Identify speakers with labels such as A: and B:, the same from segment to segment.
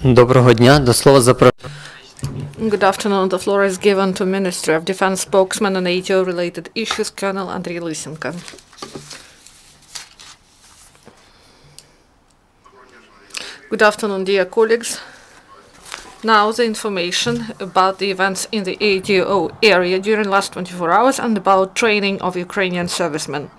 A: Доброго дня. До слова запрошую.
B: Good afternoon. The floor is given to Ministry of Defense spokesman on ATO-related issues, Colonel Andriy Lysenko. Good afternoon, dear colleagues. Now the information about the events in the ATO area during the last 24 hours and about training of Ukrainian servicemen.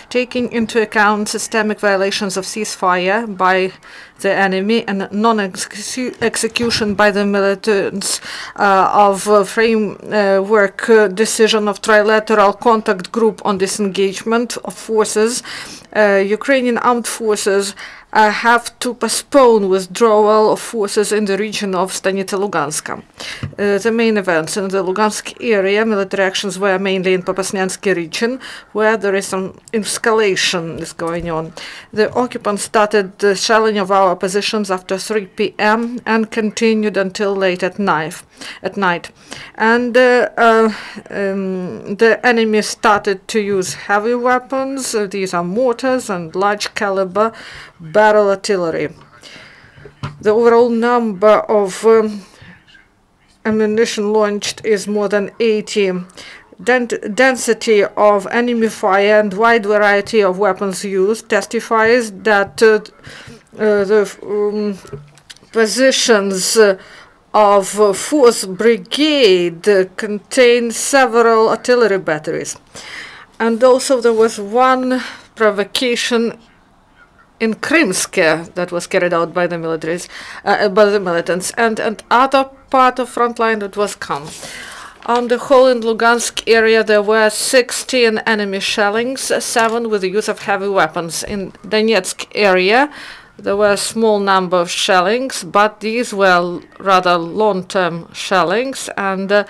B: Taking into account systemic violations of ceasefire by the enemy and non-execution by the militants of framework decision of trilateral contact group on disengagement of forces, Ukrainian armed forces have to postpone withdrawal of forces in the region of Stanitsa-Luganska. The main events in the Lugansk area, military actions were mainly in Popasnyansky region, where there is some escalation is going on. The occupants started the shelling of our positions after 3 p.m. and continued until late at night. And the enemy started to use heavy weapons. These are mortars and large caliber barrel artillery. The overall number of ammunition launched is more than 80. Density of enemy fire and wide variety of weapons used testifies that the positions of 4th Brigade contain several artillery batteries. And also there was one provocation in Krymsk that was carried out by the militants, and other part of front line that was calm. On the whole, in Lugansk area, there were 16 enemy shellings, 7 with the use of heavy weapons. In Donetsk area, there were a small number of shellings, but these were rather long-term shellings, and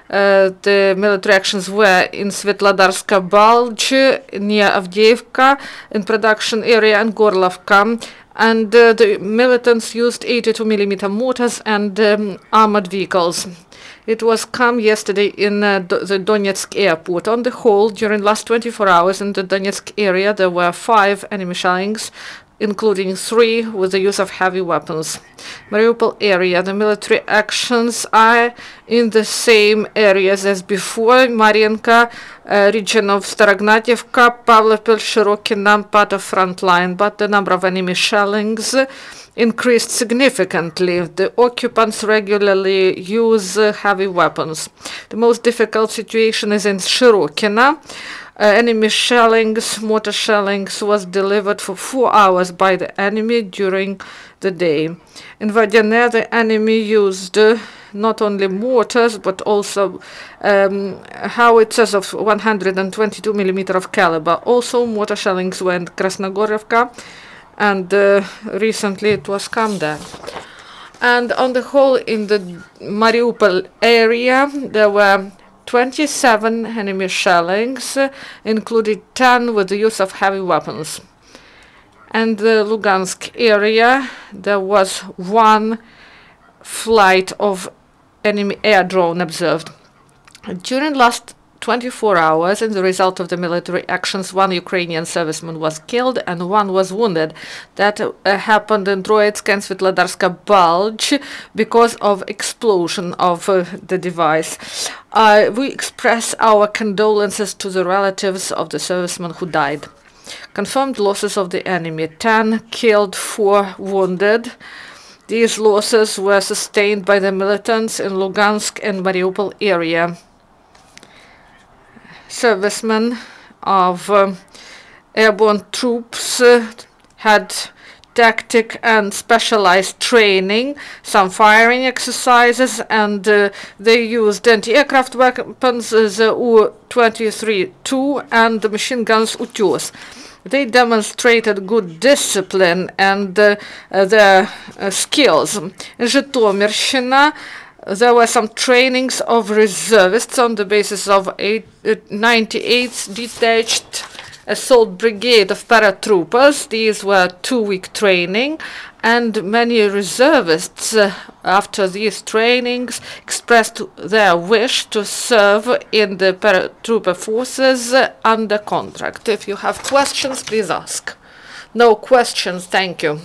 B: the military actions were in Svetlodarska Bulge, near Avdiivka, in production area, and Gorlovka. And the militants used 82mm mortars and armored vehicles. It was calm yesterday in the Donetsk airport. On the whole, during the last 24 hours in the Donetsk area, there were 5 enemy shellings, including 3 with the use of heavy weapons. Mariupol area, the military actions are in the same areas as before. Marienka, region of Starognativka, Pavlopil, Shirokina, part of front line, but the number of enemy shellings increased significantly. The occupants regularly use heavy weapons. The most difficult situation is in Shirokina. Enemy shellings, mortar shellings, was delivered for 4 hours by the enemy during the day. In Vadiane, the enemy used not only mortars, but also howitzers of 122mm of caliber. Also, mortar shellings were in Krasnogorivka, and recently it was calm there. And on the whole, in the Mariupol area, there were 27 enemy shellings, including 10 with the use of heavy weapons. And the Lugansk area, there was 1 flight of enemy air drone observed. During last 24 hours, as a result of the military actions, 1 Ukrainian serviceman was killed and 1 was wounded. That happened in Troitsk and Svetlodarska Bulge because of explosion of the device. We express our condolences to the relatives of the servicemen who died. Confirmed losses of the enemy: 10 killed, 4 wounded. These losses were sustained by the militants in Lugansk and Mariupol area. Servicemen of airborne troops had tactic and specialized training, some firing exercises, and they used anti-aircraft weapons, the U-23-2 and the machine guns Utyos. They demonstrated good discipline and their skills. In Zhytomyrskyna, there were some trainings of reservists on the basis of 98th Detached Assault Brigade of paratroopers. These were 2-week training, and many reservists, after these trainings, expressed their wish to serve in the paratrooper forces under contract. If you have questions, please ask. No questions, thank you.